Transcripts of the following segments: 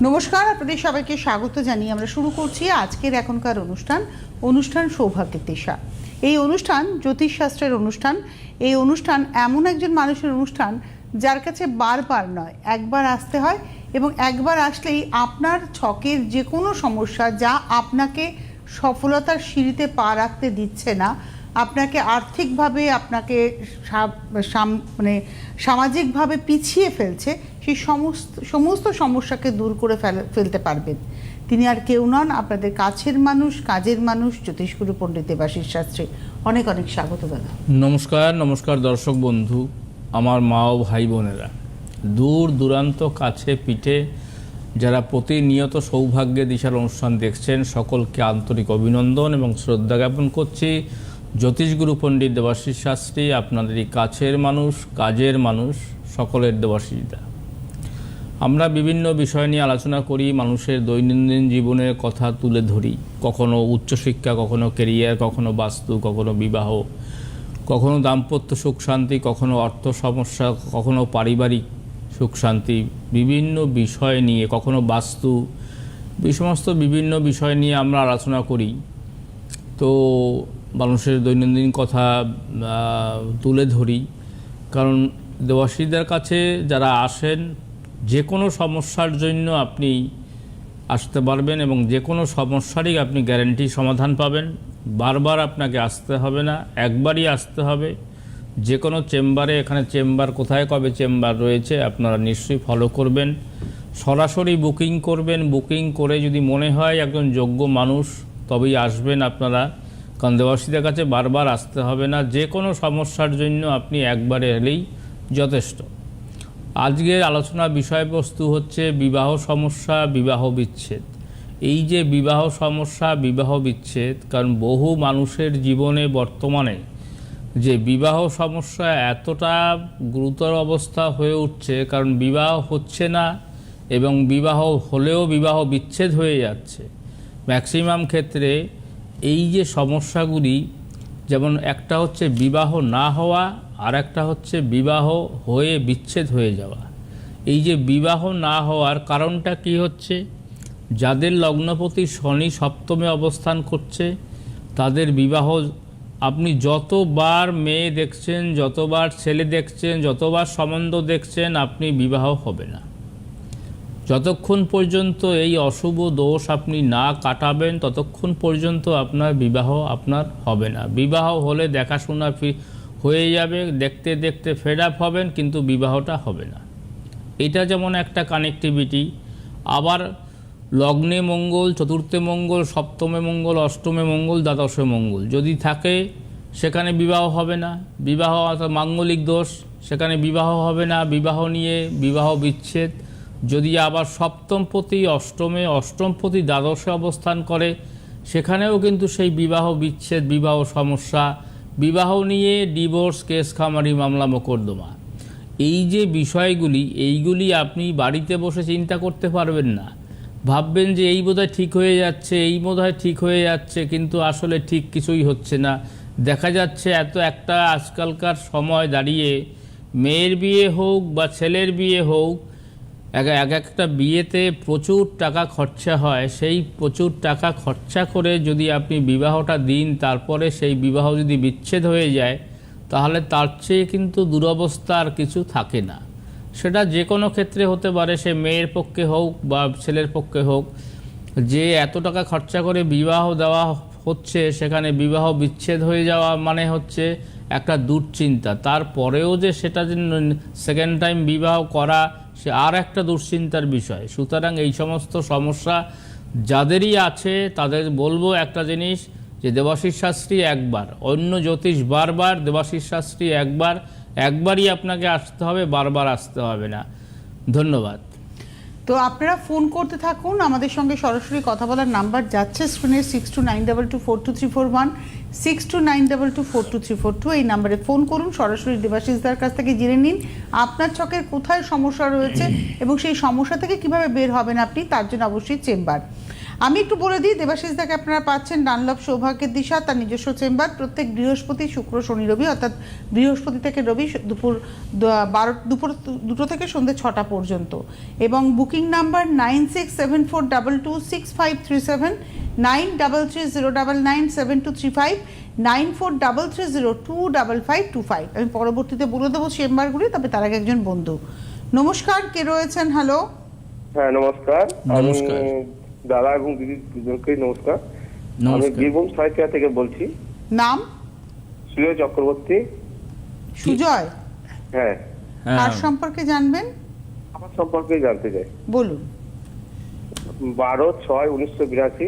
নমস্কার, আপনাদের সবাইকে স্বাগত জানিয়ে আমরা শুরু করছি আজকের এখনকার অনুষ্ঠান সৌভাগ্যের দিশা। এই অনুষ্ঠান জ্যোতিষশাস্ত্রের অনুষ্ঠান। এই অনুষ্ঠান এমন একজন মানুষের অনুষ্ঠান যার কাছে বারবার নয়, একবার আসতে হয়, এবং একবার আসলেই আপনার ছকের যে কোনো সমস্যা যা আপনাকে সফলতার সিঁড়িতে পা রাখতে দিচ্ছে না, আপনাকে আর্থিকভাবে, আপনাকে সামাজিকভাবে পিছিয়ে ফেলছে, সেই সমস্ত সমস্যাকে দূর করে ফেলতে পারবেন। তিনি আর কেউ নন, আপনাদের কাছের মানুষ, কাজের মানুষ, জ্যোতিষগুরু পণ্ডিত দেবাশিস শাস্ত্রী। অনেক অনেক স্বাগত দাদা। নমস্কার। নমস্কার দর্শক বন্ধু, আমার মা ও ভাই বোনেরা, দূর দূরান্ত কাছে পিঠে যারা প্রতিনিয়ত সৌভাগ্যের দিশার অনুষ্ঠান দেখছেন, সকলকে আন্তরিক অভিনন্দন এবং শ্রদ্ধা জ্ঞাপন করছি। জ্যোতিষগুরু পণ্ডিত দেবাশিস শাস্ত্রী, আপনাদেরই কাছের মানুষ, কাজের মানুষ, সকলের দেবাশিসদা। আমরা বিভিন্ন বিষয় নিয়ে আলোচনা করি, মানুষের দৈনন্দিন জীবনের কথা তুলে ধরি। কখনো উচ্চশিক্ষা, কখনো কেরিয়ার, কখনো বাস্তু, কখনো বিবাহ, কখনো দাম্পত্য সুখ শান্তি, কখনো অর্থ সমস্যা, কখনো পারিবারিক সুখ শান্তি, বিভিন্ন বিষয় নিয়ে, কখনো বাস্তু, এই সমস্ত বিভিন্ন বিষয় নিয়ে আমরা আলোচনা করি। তো মানুষের দৈনন্দিন কথা তুলে ধরি, কারণ দেবাশিসদের কাছে যারা আসেন যে কোনো সমস্যার জন্য আপনি আসতে পারবেন এবং যে কোনো সমস্যারই আপনি গ্যারান্টি সমাধান পাবেন। বারবার আপনাকে আসতে হবে না, একবারই আসতে হবে। যে কোনো চেম্বারে, এখানে চেম্বার কোথায় কবে চেম্বার রয়েছে আপনারা নিশ্চয়ই ফলো করবেন। সরাসরি বুকিং করবেন, বুকিং করে যদি মনে হয় একজন যোগ্য মানুষ তবেই আসবেন আপনারা, কারণ দেবাশিসদের কাছে বারবার আসতে হবে না। যে কোনো সমস্যার জন্য আপনি একবারে এলেই যথেষ্ট। আজকের আলোচনার বিষয়বস্তু হচ্ছে বিবাহ সমস্যা, বিবাহ বিচ্ছেদ। এই যে বিবাহ সমস্যা, বিবাহ বিচ্ছেদ, কারণ বহু মানুষের জীবনে বর্তমানে যে বিবাহ সমস্যা এতটা গুরুতর অবস্থা হয়ে উঠছে, কারণ বিবাহ হচ্ছে না এবং বিবাহ হলেও বিবাহ বিচ্ছেদ হয়ে যাচ্ছে ম্যাক্সিমাম ক্ষেত্রে। এই যে সমস্যাগুলি, যেমন একটা হচ্ছে বিবাহ না হওয়া, আর একটা হচ্ছে বিবাহ হয়ে বিচ্ছেদ হয়ে যাওয়া। এই যে বিবাহ না হওয়ার কারণটা কি হচ্ছে, যাদের লগ্নপতি শনি সপ্তমে অবস্থান করছে তাদের বিবাহ, আপনি যতবার মেয়ে দেখছেন, যতবার ছেলে দেখছেন, যতবার সম্বন্ধ দেখছেন, আপনি বিবাহ হবে না। যতক্ষণ পর্যন্ত এই অশুভ দোষ আপনি না কাটাবেন ততক্ষণ পর্যন্ত আপনার বিবাহ আপনার হবে না। বিবাহ হলে দেখাশোনা হয়ে যাবে, দেখতে দেখতে ফেড আপ হবেন, কিন্তু বিবাহটা হবে না। এটা যেমন একটা কানেক্টিভিটি। আবার লগ্নে মঙ্গল, চতুর্থে মঙ্গল, সপ্তমে মঙ্গল, অষ্টমে মঙ্গল, দ্বাদশে মঙ্গল যদি থাকে সেখানে বিবাহ হবে না। বিবাহ অর্থাৎ মাঙ্গলিক দোষ, সেখানে বিবাহ হবে না। বিবাহ নিয়ে বিবাহ বিচ্ছেদ। যদি আবার সপ্তমপতি অষ্টমে, অষ্টমপতি দ্বাদশে অবস্থান করে সেখানেও কিন্তু সেই বিবাহ বিচ্ছেদ, বিবাহ সমস্যা, বিবাহ নিয়ে ডিভোর্স কেস, খামারি মামলা, মোকদ্দমা। এই যে বিষয়গুলি, এইগুলি আপনি বাড়িতে বসে চিন্তা করতে পারবেন না। ভাববেন যে এই বোধহয় ঠিক হয়ে যাচ্ছে, এই বোধহয় ঠিক হয়ে যাচ্ছে, কিন্তু আসলে ঠিক কিছুই হচ্ছে না। দেখা যাচ্ছে একটা আজকালকার সময় দাঁড়িয়ে মেয়ের বিয়ে হোক বা ছেলের বিয়ে হোক, একটা বিয়েতে প্রচুর টাকা খরচা হয়। সেই প্রচুর টাকা খরচা করে যদি আপনি বিবাহটা দিন, তারপরে সেই বিবাহ যদি বিচ্ছেদ হয়ে যায়, তাহলে তার চেয়ে কিন্তু দুরবস্থা আর কিছু থাকে না। সেটা যে কোনো ক্ষেত্রে হতে পারে, সে মেয়ের পক্ষে হোক বা ছেলের পক্ষে হোক। যে এত টাকা খরচা করে বিবাহ দেওয়া হচ্ছে, সেখানে বিবাহ বিচ্ছেদ হয়ে যাওয়া মানে হচ্ছে একটা দুশ্চিন্তা। তারপরেও যে সেটা যে সেকেন্ড টাইম বিবাহ করা, সে আর একটা দুশ্চিন্তার বিষয়। সুতরাং এই সমস্ত সমস্যা যাদেরই আছে তাদের বলবো একটা জিনিস, যে দেবাশিস শাস্ত্রী একবার, অন্য জ্যোতিষ বারবার, দেবাশিস শাস্ত্রী একবারই আপনাকে আসতে হবে, বারবার আসতে হবে না। ধন্যবাদ। তো আপনারা ফোন করতে থাকুন, আমাদের সঙ্গে সরাসরি কথা বলার নাম্বার যাচ্ছে স্ক্রিনে 6292242341, 6292242342। এই নাম্বারে ফোন করুন, সরাসরি দেবাশিসদার কাছ থেকে জেনে নিন আপনার ছকের কোথায় সমস্যা রয়েছে এবং সেই সমস্যা থেকে কিভাবে বের হবেন আপনি, তার জন্য অবশ্যই চেম্বার। আমি একটু বলে দিই, দেবাশিস দাকে আপনারা পাচ্ছেন ডানলপ সৌভাগ্যের দিশা, তার নিজস্ব চেম্বার, প্রত্যেক বৃহস্পতি, শুক্র, শনি, রবি, অর্থাৎ বৃহস্পতি থেকে রবি দুপুর 2 থেকে সন্ধ্যে 6টা পর্যন্ত। এবং বুকিং নাম্বার 9674226537, 9330997235, 9433025525। আমি পরবর্তীতে বলে দেবো চেম্বারগুলি, তবে তার আগে একজন বন্ধু। নমস্কার, কে রয়েছেন? হ্যালো। হ্যাঁ নমস্কার। নমস্কার। আমি দাদা এবং দিদি দুজনকে নমস্কার। আমি নমস্কার। বীরভূম সাহিত্যা থেকে বলছি। নাম? সুজয় চক্রবর্তী। সুজয়, হ্যাঁ, কার সম্পর্কে জানবেন? আমার সম্পর্কে জানতে চাই। বলুন। 12/6/1982।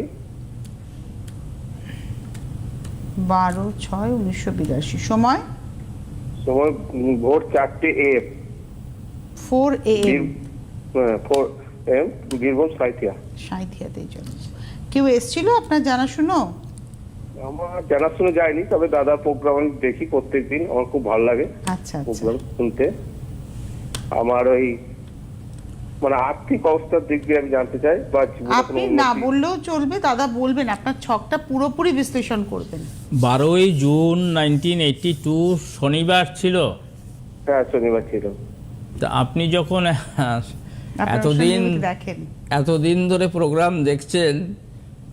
12/6/1982। সময়? সময় ভোর 4টে AM। 4 AM। 4 AM, বীরভূম সাহিত্যা। সাঁইথিয়াতেই জন্ম। কেউ এসেছিল আপনার জানাশুনো? আমার জানাশোনা যায়নি, তবে দাদা প্রোগ্রাম দেখি প্রত্যেকদিন, আমার খুব ভালো লাগে আচ্ছা আচ্ছা। প্রোগ্রাম শুনতে। আমার ওই মানে আর্থিক অবস্থার দিক দিয়ে আমি জানতে চাই, বা জীবনে কোনো আপনি না উন্নতি। বললেও চলবে, দাদা বলবেন, আপনার ছকটা পুরোপুরি বিশ্লেষণ করবেন। 12ই জুন 1982 শনিবার ছিল। হ্যাঁ, শনিবার ছিল। তা আপনি যখন আপনারা এতদিন শনিবার দেখেন। এতদিন ধরে প্রোগ্রাম দেখছেন,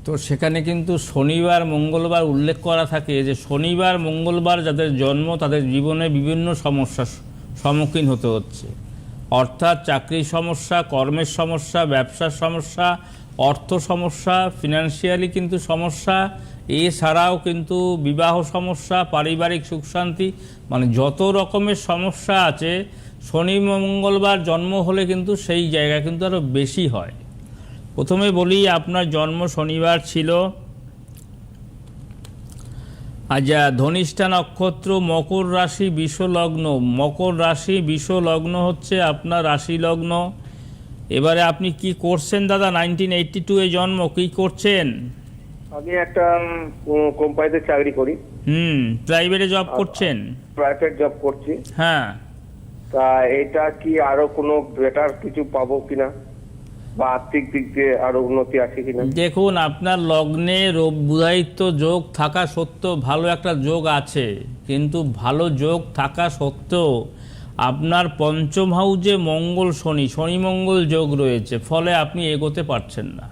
তো সেখানে কিন্তু শনিবার মঙ্গলবার উল্লেখ করা থাকে যে শনিবার মঙ্গলবার যাদের জন্ম তাদের জীবনে বিভিন্ন সমস্যার সম্মুখীন হতে হচ্ছে। অর্থাৎ চাকরির সমস্যা, কর্মের সমস্যা, ব্যবসার সমস্যা, অর্থ সমস্যা, ফিনান্সিয়ালি কিন্তু সমস্যা, এছাড়াও কিন্তু বিবাহ সমস্যা, পারিবারিক সুখ শান্তি, মানে যত রকমের সমস্যা আছে শনি মঙ্গলবার জন্ম হলে কিন্তু সেই জায়গা কিন্তু আরও বেশি হয়। প্রথমে বলি, আপনার জন্ম শনিবার ছিল। আচ্ছা, ধনিষ্ঠা নক্ষত্র, মকর রাশি, বিষ লগ্ন। মকর রাশি, বিষ লগ্ন হচ্ছে আপনার রাশি লগ্ন। এবারে আপনি কি করছেন দাদা? 1982 এ জন্ম, কি করছেন? আমি একটা কোম্পানিতে চাকরি করি। প্রাইভেটে জব করছেন? প্রাইভেট জব করছি। হ্যাঁ। তা এটা কি আরো কোনো বেটার কিছু পাবো কিনা, বা আর্থিক দিক দিয়ে আরো উন্নতি আছে কিনা? দেখুন, আপনার লগ্নে বুধায়িত্ব যোগ থাকা সত্ত্বেও ভালো একটা যোগ আছে, কিন্তু ভালো যোগ থাকা সত্ত্বেও আপনার পঞ্চম হাউজে মঙ্গল শনি, শনি মঙ্গল যোগ রয়েছে, ফলে আপনি এগোতে পারছেন না।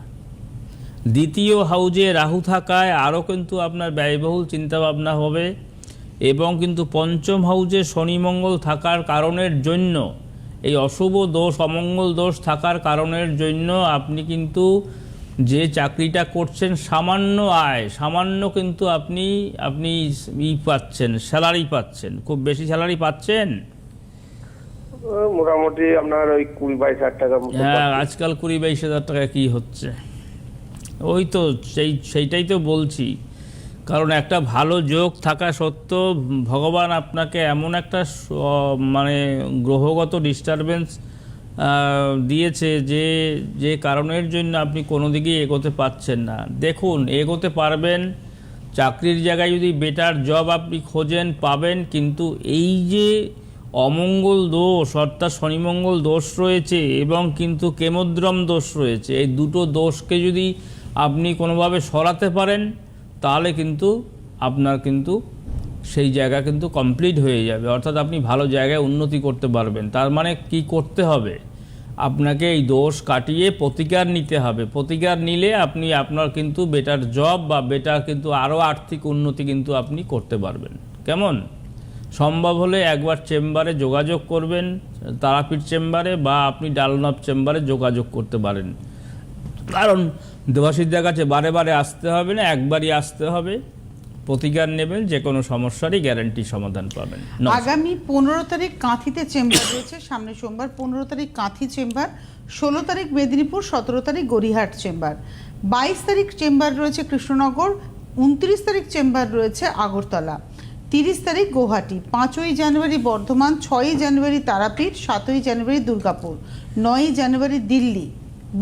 দ্বিতীয় হাউজে রাহু থাকায় আরও কিন্তু আপনার ব্যয়বহুল চিন্তাভাবনা হবে, এবং কিন্তু পঞ্চম হাউজে শনি মঙ্গল থাকার কারণের জন্য, এই অশুভ দোষ, অমঙ্গল দোষ থাকার কারণের জন্য আপনি কিন্তু যে চাকরিটা করছেন সামান্য আয়, সামান্য কিন্তু আপনি পাচ্ছেন, স্যালারি পাচ্ছেন। খুব বেশি স্যালারি পাচ্ছেন? মোটামুটি আপনার ওই 20-22 হাজার টাকা মতো হ্যাঁ, পাচ্ছি। আজকাল 20-22 হাজার টাকা কি হচ্ছে? ওই তো সেইটাই তো বলছি। কারণ একটা ভালো যোগ থাকা সত্ত্বেও ভগবান আপনাকে এমন একটা মানে গ্রহগত ডিস্টারবেন্স দিয়েছে যে কারণের জন্য আপনি কোনো দিকেই এগোতে পারছেন না। দেখুন, এগোতে পারবেন, চাকরির জায়গায় যদি বেটার জব আপনি খোঁজেন পাবেন, কিন্তু এই যে অমঙ্গল দোষ অর্থাৎ শনিমঙ্গল দোষ রয়েছে এবং কিন্তু কেমদ্রম দোষ রয়েছে, এই দুটো দোষকে যদি আপনি কোনোভাবে সরাতে পারেন তাহলে কিন্তু আপনার কিন্তু সেই জায়গা কিন্তু কমপ্লিট হয়ে যাবে, অর্থাৎ আপনি ভালো জায়গায় উন্নতি করতে পারবেন। তার মানে কি করতে হবে? আপনাকে এই দোষ কাটিয়ে প্রতিকার নিতে হবে। প্রতিকার নিলে আপনি আপনার কিন্তু বেটার জব বা বেটার কিন্তু আরও আর্থিক উন্নতি কিন্তু আপনি করতে পারবেন। কেমন? সম্ভব হলে একবার চেম্বারে যোগাযোগ করবেন, তারাপীঠ চেম্বারে, বা আপনি ডালনব চেম্বারে যোগাযোগ করতে পারেন। কারণ দেবাশিসদের কাছে বারে বারে আসতে হবে না, একবারই আসতে হবে, প্রতিকার নেবেন, যে কোনো সমস্যারই গ্যারান্টি সমাধান পাবেন। আগামী 15 তারিখ কাঁথিতে চেম্বার রয়েছে, সামনে সোমবার 15 তারিখ কাঁথি চেম্বার, 16 তারিখ মেদিনীপুর, 17 তারিখ গড়িয়াহাট চেম্বার, 22 তারিখ চেম্বার রয়েছে কৃষ্ণনগর, 29 তারিখ চেম্বার রয়েছে আগরতলা, 30 তারিখ গুয়াহাটি, 5ই জানুয়ারি বর্ধমান, 6ই জানুয়ারি তারাপীঠ, 7ই জানুয়ারি দুর্গাপুর, 9ই জানুয়ারি দিল্লি,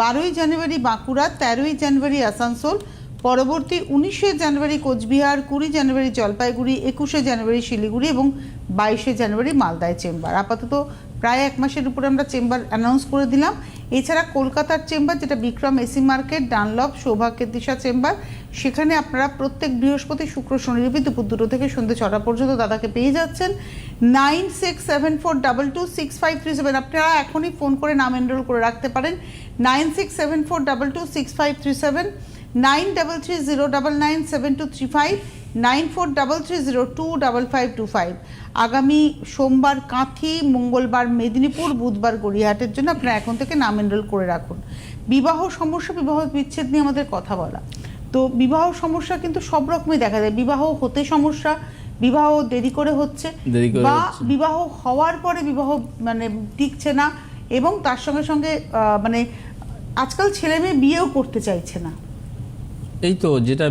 12ই জানুয়ারি বাঁকুড়া, 13ই জানুয়ারি আসানসোল, পরবর্তী 19শে জানুয়ারি কোচবিহার, 20 জানুয়ারি জলপাইগুড়ি, 21শে জানুয়ারি শিলিগুড়ি এবং 22শে জানুয়ারি মালদায় চেম্বার। আপাতত প্রায় 1 মাসের উপরে আমরা চেম্বার অ্যানাউন্স করে দিলাম। এছাড়া কলকাতার চেম্বার, যেটা বিক্রম এসি মার্কেট, ডানলপ, সৌভাগ্যের দিশা চেম্বার, সেখানে আপনারা প্রত্যেক বৃহস্পতি, শুক্র, শনি, রবি দুপুর 2টো থেকে সন্ধ্যে 6টা পর্যন্ত দাদাকে পেয়ে যাচ্ছেন। 9674226537 আপনারা এখনই ফোন করে নাম এনরোল করে রাখতে পারেন। 9674226537, 9330997235, 9433025525। আগামী সোমবার কাঁথি, মঙ্গলবার মেদিনীপুর, বুধবার গড়িয়াহাটের জন্য আপনারা এখন থেকে নাম এনরোল করে রাখুন। বিবাহ সমস্যা, বিবাহ বিচ্ছেদ নিয়ে আমাদের কথা বলা, তো বিবাহ সমস্যা কিন্তু সব রকমই দেখা যায়। বিবাহ হতে সমস্যা, বিবাহ দেরি করে হচ্ছে, বা বিবাহ হওয়ার পরে বিবাহ মানে টিকছে না, এবং তার সঙ্গে সঙ্গে মানে আজকাল ছেলে মেয়ে বিয়েও করতে চাইছে না। এই তো যেটা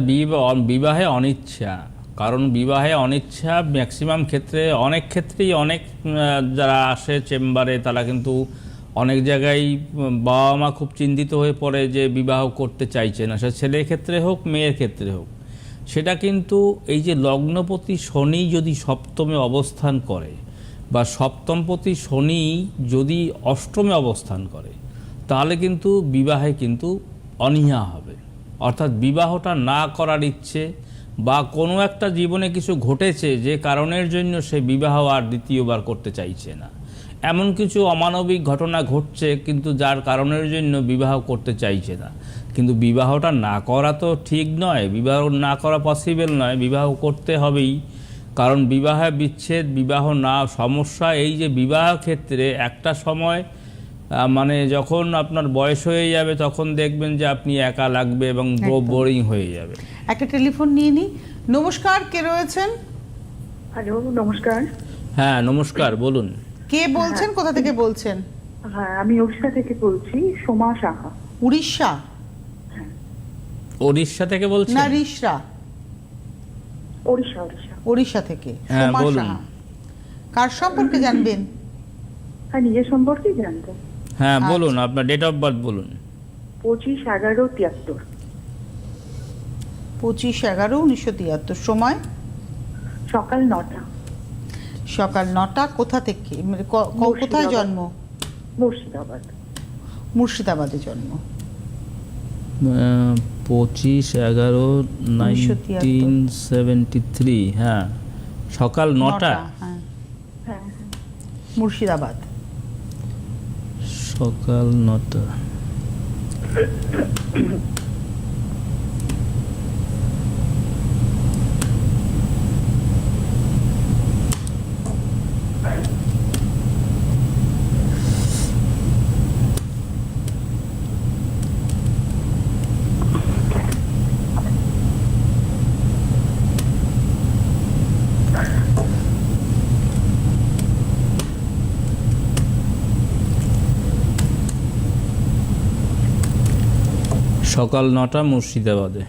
বিবাহে অনিচ্ছা, কারণ বিবাহে অনিচ্ছা ম্যাক্সিমাম ক্ষেত্রে, অনেক ক্ষেত্রেই অনেক যারা আসে চেম্বারে তারা কিন্তু অনেক জায়গায় বাবা মা খুব চিন্তিত হয়ে পড়ে যে বিবাহ করতে চাইছে না, সে ছেলের ক্ষেত্রে হোক মেয়ের ক্ষেত্রে হোক। সেটা কিন্তু এই যে লগ্নপতি শনি যদি সপ্তমে অবস্থান করে, বা সপ্তমপতি শনি যদি অষ্টমে অবস্থান করে, তাহলে কিন্তু বিবাহে কিন্তু অনীহা হবে। অর্থাৎ বিবাহটা না করার ইচ্ছে, বা কোনো একটা জীবনে কিছু ঘটেছে যে কারণের জন্য সে বিবাহ আর দ্বিতীয়বার করতে চাইছে না, এমন কিছু অমানবিক ঘটনা ঘটছে কিন্তু যার কারণের জন্য বিবাহ করতে চাইছে না। কিন্তু বিবাহটা না করা তো ঠিক নয়, বিবাহ না করা পসিবল নয়, বিবাহ করতে হবেই। কারণ বিবাহে বিচ্ছেদ, বিবাহ না সমস্যা, এই যে বিবাহ ক্ষেত্রে একটা সময় মানে যখন আপনার বয়স হয়ে যাবে তখন দেখবেন যে আপনি একা লাগবে এবং বোরিং হয়ে যাবে। একটা টেলিফোন নিয়ে নিই। নমস্কার, কে রয়েছেন? হ্যালো, নমস্কার। হ্যাঁ নমস্কার, বলুন। কে বলছেন, কোথা থেকে বলছেন? হ্যাঁ, আমি ওড়িশা থেকে বলছি, সোমা সাহা। উড়িষ্যা? ওড়িশা থেকে বলছেন? না, রিশরা। ওড়িশা। ওড়িশা থেকে। হ্যাঁ, সোমা বলুন। সাহা। কার সম্পর্কে জানবেন? হ্যাঁ, নিজের সম্পর্কে জানবো। হ্যাঁ বলুন, আপনার ডেট অফ বার্থ বলুন। 25/11/73। 25/11/1973। সময়? সকাল 9টা। সকাল 9টা। কোথা থেকে, মানে কোথায় জন্ম? মুর্শিদাবাদ। মুর্শিদাবাদে জন্ম। 25/11/1973। হ্যাঁ, সকাল 9টা। হ্যাঁ, হ্যাঁ, মুর্শিদাবাদ। সকাল 9টা। সকাল 9টা মুর্শিদাবাদে।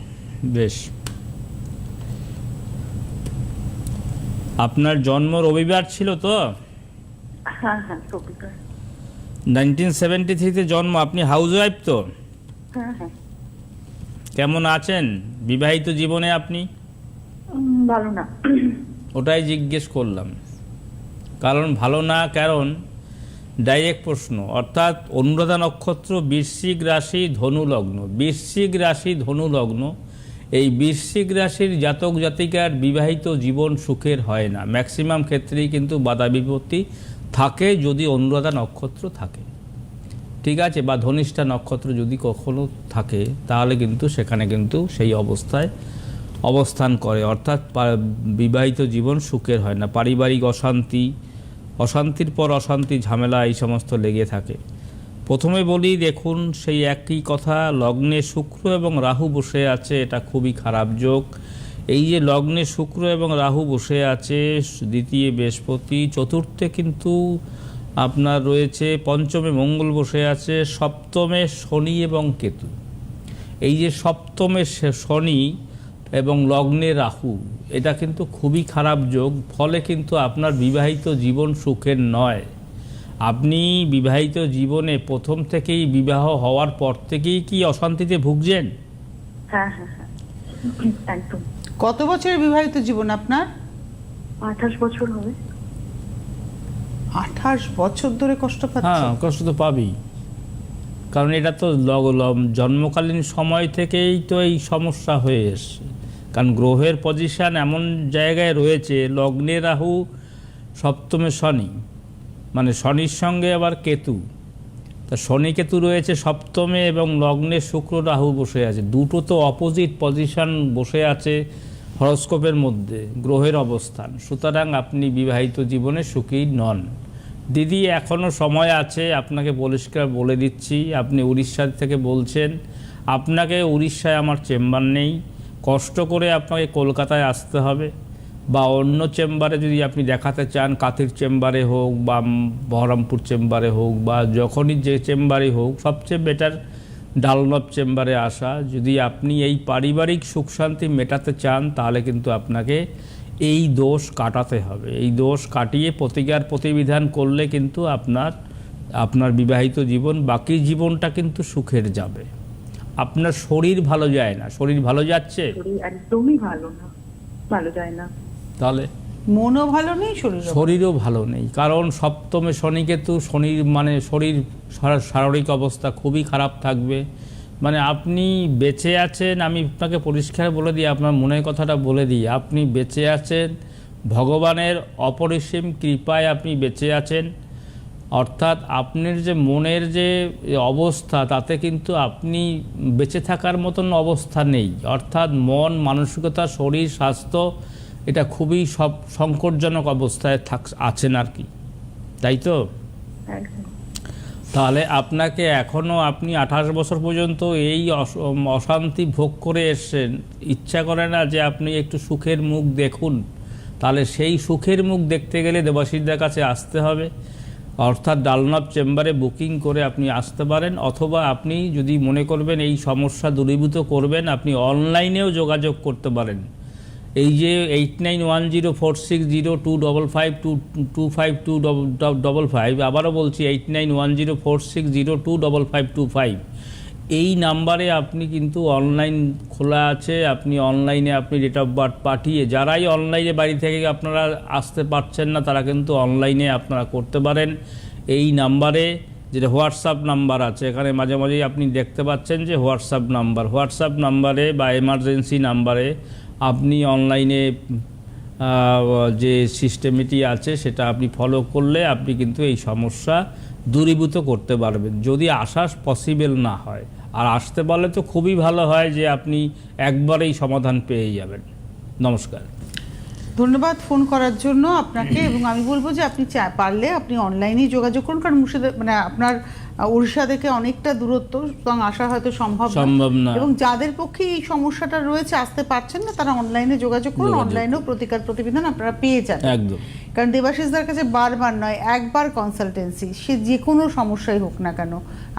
বেশ। আপনার জন্ম রবিবার ছিল তো? হ্যাঁ, রবিবার। 1973-তে জন্ম। আপনি হাউস ওয়াইফ তো? হ্যাঁ। কেমন আছেন বিবাহিত জীবনে আপনি? ভালো না। ওটাই জিজ্ঞেস করলাম, কারণ ভালো না, কারণ ডাইরেক্ট প্রশ্ন। অর্থাৎ অনুরাধা নক্ষত্র, বৃশ্চিক রাশি, ধনু লগ্ন। বৃশ্চিক রাশি, ধনু লগ্ন, এই বৃশ্চিক রাশির জাতক জাতিকার বিবাহিত জীবন সুখের হয় না। ম্যাক্সিমাম ক্ষেত্রেই কিন্তু বাধা বিপত্তি থাকে যদি অনুরাধা নক্ষত্র থাকে, ঠিক আছে, বা ধনিষ্ঠা নক্ষত্র যদি কখনো থাকে, তাহলে কিন্তু সেখানে কিন্তু সেই অবস্থায় অবস্থান করে। অর্থাৎ বিবাহিত জীবন সুখের হয় না, পারিবারিক অশান্তি, অশান্তির পর অশান্তি, ঝামেলা এই সমস্ত লেগে থাকে। প্রথমে বলি, দেখুন সেই একই কথা, লগ্নে শুক্র এবং রাহু বসে আছে, এটা খুবই খারাপ যোগ। এই যে লগ্নে শুক্র এবং রাহু বসে আছে, দ্বিতীয় বৃহস্পতি, চতুর্থে কিন্তু আপনার রয়েছে, পঞ্চমে মঙ্গল বসে আছে, সপ্তমে শনি এবং কেতু। এই যে সপ্তমে শনি এবং লগ্নে রাহু, এটা কিন্তু খুবই খারাপ যোগ। ফলে কিন্তু আপনার বিবাহিত জীবন সুখের নয়। আপনি বিবাহিত জীবনে প্রথম থেকেই, বিবাহ হওয়ার পর থেকেই কি অশান্তিতে ভুগছেন? হ্যাঁ, একদম। কত বছরের বিবাহিত জীবন আপনার? 28 বছর হবে। 28 বছর ধরে কষ্ট পাচ্ছে? হ্যাঁ, কষ্ট তো পাবেই, কারণ এটা তো জন্মকালীন সময় থেকেই তো এই সমস্যা হয়ে এসছে। কারণ গ্রহের পজিশন এমন জায়গায় রয়েছে, লগ্নে রাহু, সপ্তমে শনি, মানে শনির সঙ্গে আবার কেতু। তা শনি কেতু রয়েছে সপ্তমে এবং লগ্নে শুক্র রাহু বসে আছে, দুটো তো অপোজিট পজিশন বসে আছে হরোস্কোপের মধ্যে গ্রহের অবস্থান। সুতরাং আপনি বিবাহিত জীবনে সুখী নন। দিদি, এখনও সময় আছে, আপনাকে পরিষ্কার বলে দিচ্ছি। আপনি উড়িষ্যা থেকে বলছেন, আপনাকে উড়িষ্যায় আমার চেম্বার নেই, কষ্ট করে আপনাকে কলকাতায় আসতে হবে, বা অন্য চেম্বারে যদি আপনি দেখাতে চান, কাতির চেম্বারে হোক বা বহরমপুর চেম্বারে হোক বা যখনই যে চেম্বারে হোক, সবচেয়ে বেটার ডালনব চেম্বারে আসা। যদি আপনি এই পারিবারিক সুখ শান্তি মেটাতে চান, তাহলে কিন্তু আপনাকে এই দোষ কাটাতে হবে। এই দোষ কাটিয়ে প্রতিকার প্রতিবিধান করলে কিন্তু আপনার বিবাহিত জীবন, বাকি জীবনটা কিন্তু সুখের যাবে। আপনার শরীর ভালো যায় না, শরীর ভালো যাচ্ছে? শরীর একদমই ভালো না, ভালো যায় না। তাহলে মনও ভালো নেই, শরীরও ভালো নেই, কারণ সপ্তমে শনিকেতু, শনির মানে শরীর শারীরিক অবস্থা খুবই খারাপ থাকবে। মানে আপনি বেঁচে আছেন, আমি আপনাকে পরিষ্কার বলে দিই, আপনার মনের কথাটা বলে দিই, আপনি বেঁচে আছেন ভগবানের অপরিসীম কৃপায়, আপনি বেঁচে আছেন। অর্থাৎ আপনার যে মনের যে অবস্থা, তাতে কিন্তু আপনি বেঁচে থাকার মতন অবস্থা নেই। অর্থাৎ মন, মানসিকতা, শরীর, স্বাস্থ্য, এটা খুবই সব সংকটজনক অবস্থায় আছেন আর কি, তাই তো? একদম। তাহলে আপনাকে এখনও, আপনি 28 বছর পর্যন্ত এই অশান্তি ভোগ করে এসছেন, ইচ্ছা করে না যে আপনি একটু সুখের মুখ দেখুন? তাহলে সেই সুখের মুখ দেখতে গেলে দেবাশিসদার কাছে আসতে হবে, অর্থাৎ ডালনব চেম্বারে বুকিং করে আপনি আসতে পারেন। অথবা আপনি যদি মনে করবেন এই সমস্যা দূরীভূত করবেন, আপনি অনলাইনেও যোগাযোগ করতে পারেন। এই যে 8910460255225255, আবারও বলছি 891046025525, এই নাম্বারে আপনি কিন্তু অনলাইন খোলা আছে। আপনি অনলাইনে আপনি ডেট অফ বার্থ পাঠিয়ে, যারাই অনলাইনে বাড়ি থেকে আপনারা আসতে পারছেন না, তারা কিন্তু অনলাইনে আপনারা করতে পারেন। এই নাম্বারে, যেটা হোয়াটসঅ্যাপ নাম্বার আছে, এখানে মাঝে মাঝেই আপনি দেখতে পাচ্ছেন যে হোয়াটসঅ্যাপ নাম্বারে বা এমার্জেন্সি নাম্বারে আপনি অনলাইনে যে সিস্টেমটি আছে সেটা আপনি ফলো করলে আপনি কিন্তু এই সমস্যা দূরীভূত করতে পারবেন, যদি আসা পসিবল না হয়। আর আসতে পারলে তো খুবই ভালো হয় যে আপনি একবারেই সমাধান পেয়ে যাবেন। নমস্কার, ধন্যবাদ ফোন করার জন্য আপনাকে। এবং আমি বলবো যে আপনি পারলে আপনি অনলাইনেই যোগাযোগ করুন, কারণ মানে আপনার উড়িষ্যা থেকে অনেকটা দূরত্ব, সুতরাং আসা হয়তো সম্ভব না। এবং যাদের পক্ষে এই সমস্যাটা রয়েছে, আসতে পারছেন না, তারা অনলাইনে যোগাযোগ করুন। অনলাইনেও প্রতিকার প্রতিবিধান আপনারা পেয়ে যান। একদম। কারণ দেবাশিসদার কাছে বারবার নয়, একবার কনসালটেন্সি, সে যে কোনো সমস্যাই হোক না কেন,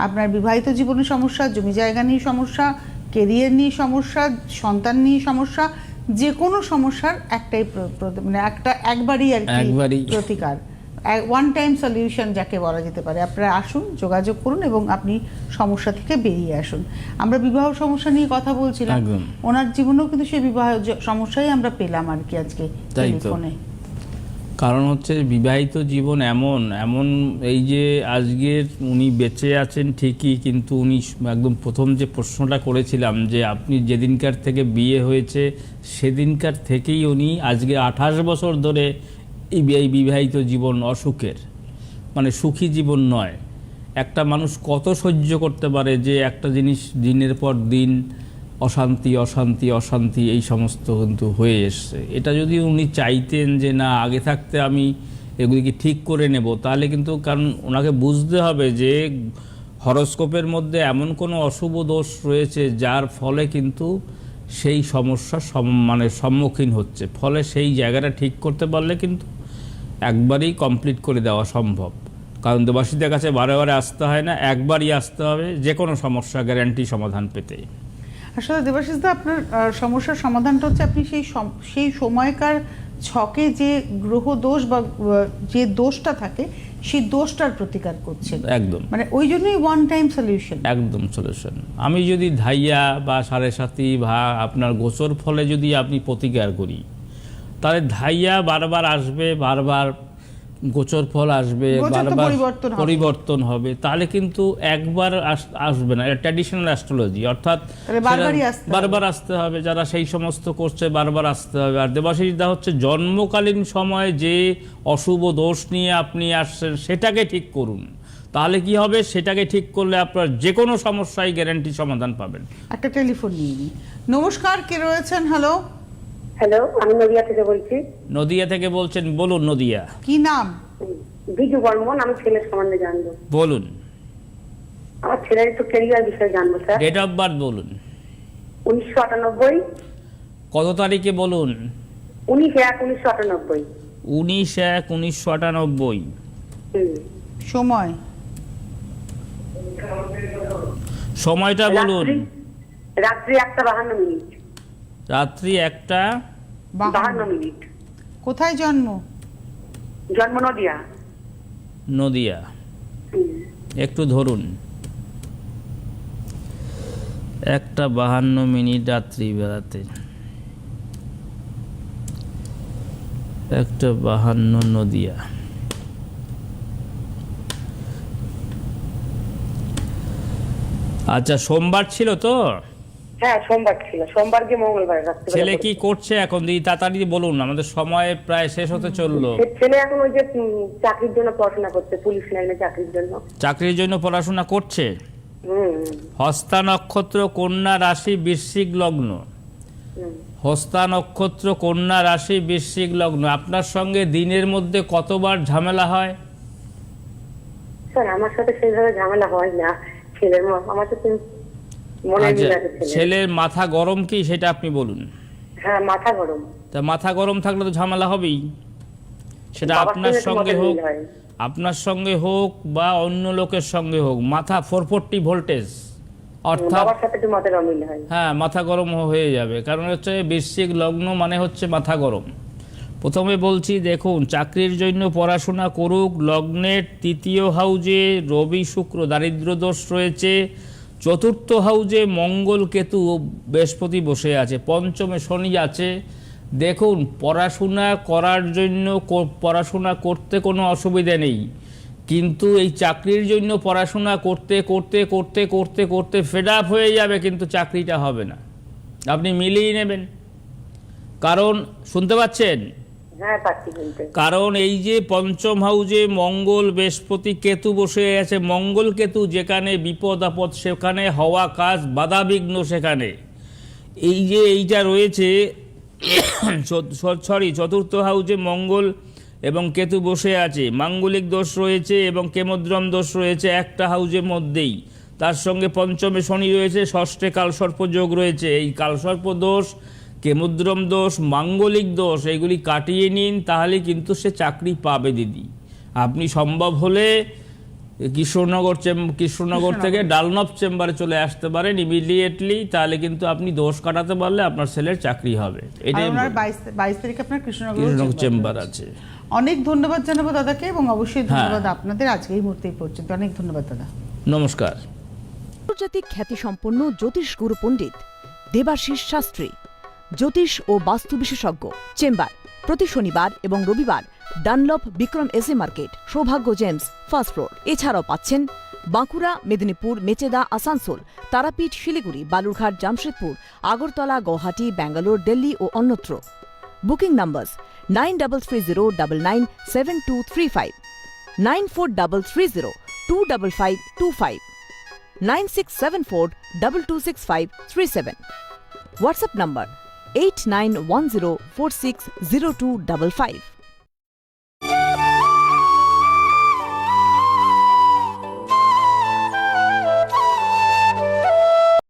আপনার বিবাহিত জীবনের সমস্যা, জমি জায়গা নিয়ে সমস্যা, কেরিয়ার নিয়ে সমস্যা, সন্তান নিয়ে সমস্যা, যে কোনো সমস্যার একটাই মানে একবারই আর কি প্রতিকার, ওয়ান টাইম সলিউশন যাকে বলা যেতে পারে। আপনারা আসুন, যোগাযোগ করুন এবং আপনি সমস্যা থেকে বেরিয়ে আসুন। আমরা বিবাহ সমস্যা নিয়ে কথা বলছিলাম, ওনার জীবনেও কিন্তু সেই বিবাহ সমস্যাই আমরা পেলাম আর কি আজকে টেলিফোনে। কারণ হচ্ছে বিবাহিত জীবন এমন এই যে আজকের উনি বেঁচে আছেন ঠিকই, কিন্তু উনি একদম প্রথম যে প্রশ্নটা করেছিলাম যে আপনি যেদিনকার থেকে বিয়ে হয়েছে সেদিনকার থেকেই উনি আজকে 28 বছর ধরে এই বিবাহিত জীবন অসুখের, মানে সুখী জীবন নয়। একটা মানুষ কত সহ্য করতে পারে যে একটা জিনিস দিনের পর দিন অশান্তি অশান্তি অশান্তি এই সমস্ত কিন্তু হয়ে এসছে। এটা যদি উনি চাইতেন যে না আগে থাকতে আমি এগুলিকে ঠিক করে নেব, তাহলে কিন্তু, কারণ ওনাকে বুঝতে হবে যে হরোস্কোপের মধ্যে এমন কোনো অশুভ দোষ রয়েছে যার ফলে কিন্তু সেই সমস্যার মানে সম্মুখীন হচ্ছে। ফলে সেই জায়গাটা ঠিক করতে পারলে কিন্তু একবারই কমপ্লিট করে দেওয়া সম্ভব। কারণ দেবাশিসদের কাছে বারে বারে আসতে হয় না, একবারই আসতে হবে যে কোনো সমস্যা গ্যারান্টি সমাধান পেতে। আসলে দেবাশিসদা, আপনার সমস্যার সমাধানটা হচ্ছে আপনি সেই সময়কার ছকে যে গ্রহ দোষ বা যে দোষটা থাকে সেই দোষটার প্রতিকার করছেন। একদম, মানে ওই জন্যই ওয়ান টাইম সলিউশন, একদম সলিউশন। আমি যদি ধাইয়া বা সাড়ে সাথী বা আপনার গোচর ফলে যদি আপনি প্রতিকার করি, তাহলে ধাইয়া বারবার আসবে, বারবার গোচর ফল আসবে, গোচর তো বারবার পরিবর্তন হবে। পরিবর্তন হবে, তাহলে কিন্তু একবার আসবে না। এটা ট্র্যাডিশনাল অ্যাস্ট্রোলজি, অর্থাৎ তাহলে বারবারই আসতে হবে। বারবার আসতে হবে। যারা সেই সমস্ত করছে বারবার আসতে হবে। আর দেবাশিস দা হচ্ছে জন্মকালীন সময়ে যে অশুভ দোষ নিয়ে আপনি আসছেন সেটাকে ঠিক করুন, তাহলে কি হবে, সেটাকে ঠিক করলে আপনার যে কোনো সমস্যায় গ্যারান্টি সমাধান পাবেন। একটা টেলিফোন নিয়ে নিই। নমস্কার, কে রয়েছেন? হ্যালো, হ্যালো, আমি নদিয়া থেকে বলছি। নদিয়া থেকে বলছেন, বলুন। নদিয়া, কি নাম? বিজু বর্মন। আমি ছেলের সম্বন্ধে জানবো। বলুন। আমার ছেলের একটু ক্যারিয়ার বিষয়ে জানবো স্যার। ডেট অফ বার্থ বলুন। 1998। কত তারিখে বলুন? 19/1/1998। 19/1/1998। সময়? সময়টা বলুন। রাত্রি 1:52। রাত্রি 1:52। কোথায় জন্ম? জন্ম নদিয়া। নদিয়া। একটু ধরুন। 1:52 রাত্রি বেলাতে। 1:52 নদিয়া। আচ্ছা, সোমবার ছিল তো? হ্যাঁ, সোমবার ছিল। সোমবার গিয়ে মঙ্গলবার রাত্রি। ছেলে কি করছে এখন? দিদি তাড়াতাড়ি বলুন, আমাদের সময় প্রায় শেষ হতে চললো। ছেলে এখন ওই যে চাকরির জন্য পড়াশোনা করছে, পুলিশ লাইনে চাকরির জন্য। চাকরির জন্য পড়াশোনা করছে। হস্তা নক্ষত্র, কন্যা রাশি, বৃশ্চিক লগ্ন। হস্তা নক্ষত্র, কন্যা রাশি, বৃশ্চিক লগ্ন। আপনার সঙ্গে দিনের মধ্যে কতবার ঝামেলা হয়? স্যার, আমার সাথে সেইভাবে ঝামেলা হয় না। ছেলের আমার সাথে মনে আচ্ছা, মিল আছে ছেলের। ছেলের মাথা গরম কি সেটা আপনি বলুন। হ্যাঁ, মাথা গরম। তা মাথা গরম থাকলে তো ঝামেলা হবেই, সেটা বাবার আপনার সঙ্গে তো সঙ্গে মতের হোক, মিল হয়। আপনার সঙ্গে হোক বা অন্য লোকের সঙ্গে হোক। মাথা 440 ভোল্টেজ, অর্থাৎ বাবার সাথে তো মতের অমিল হয়। হ্যাঁ, মাথা গরম হয়ে যাবে। কারণ হচ্ছে বৃশ্চিক লগ্ন মানে হচ্ছে মাথা গরম। প্রথমে বলছি, দেখুন, চাকরির জন্য পড়াশোনা করুক। লগ্নের 3য় হাউজে রবি শুক্র দারিদ্র দোষ রয়েছে। 4র্থ হাউজে মঙ্গল কেতু ও বৃহস্পতি বসে আছে। 5মে শনি আছে। দেখুন, পড়াশোনা করার জন্য পড়াশোনা করতে কোনো অসুবিধা নেই, কিন্তু এই চাকরির জন্য পড়াশোনা করতে করতে করতে করতে করতে ফেড আপ হয়ে যাবে, কিন্তু চাকরিটা হবে না। আপনি মিলিয়ে নেবেন। কারণ শুনতে পাচ্ছেন? হ্যাঁ, পাচ্ছি শুনতে। কারণ এই যে 5ম হাউজে মঙ্গল বৃহস্পতি কেতু বসে আছে, মঙ্গল কেতু যেখানে বিপদ আপদ সেখানে, হওয়া কাজ বাধা বিঘ্ন সেখানে। এই যে এইটা রয়েছে, সরি, 4র্থ হাউজে মঙ্গল এবং কেতু বসে আছে। মাঙ্গলিক দোষ রয়েছে এবং কেমদ্রম দোষ রয়েছে একটা হাউজের মধ্যেই। তার সঙ্গে 5মে শনি রয়েছে, 6ষ্ঠে কালসর্প যোগ রয়েছে। এই কালসর্প দোষ, কেমদ্রম দোষ, মাঙ্গলিক দোষ, এইগুলি কাটিয়ে নিন, তাহলে কিন্তু সে চাকরি পাবে দিদি। আপনি সম্ভব হলে কৃষ্ণনগর থেকে ডালনব চেম্বারে চলে আসতে পারেন ইমিডিয়েটলি, তাহলে কিন্তু আপনি দোষ কাটাতে পারলে আপনার ছেলের চাকরি হবে। এটাই 22 তারিখে আপনার কৃষ্ণনগর চেম্বার আছে। অনেক ধন্যবাদ জানাবো দাদাকে, এবং অবশ্যই ধন্যবাদ আপনাদের। আজকে এই মুহূর্তে পর্যন্ত অনেক ধন্যবাদ দাদা। নমস্কার। আন্তর্জাতিক খ্যাতিসম্পন্ন জ্যোতিষ গুরু পণ্ডিত দেবাশিস শাস্ত্রী, জ্যোতিষ ও বাস্তু বিশেষজ্ঞ। চেম্বার প্রতি শনিবার এবং রবিবার ডানলপ বিক্রম এসএ মার্কেট, সৌভাগ্য জেমস, ফার্স্ট ফ্লোর। এছাড়াও পাচ্ছেন বাঁকুড়া, মেদিনীপুর, মেচেদা, আসানসোল, তারাপীঠ, শিলিগুড়ি, বালুরঘাট, জামশেদপুর, আগরতলা, গুয়াহাটি, ব্যাঙ্গালোর, দিল্লি ও অন্যত্র। Booking numbers 9330997235, 9433025525, 9674226537. WhatsApp number 8910460255.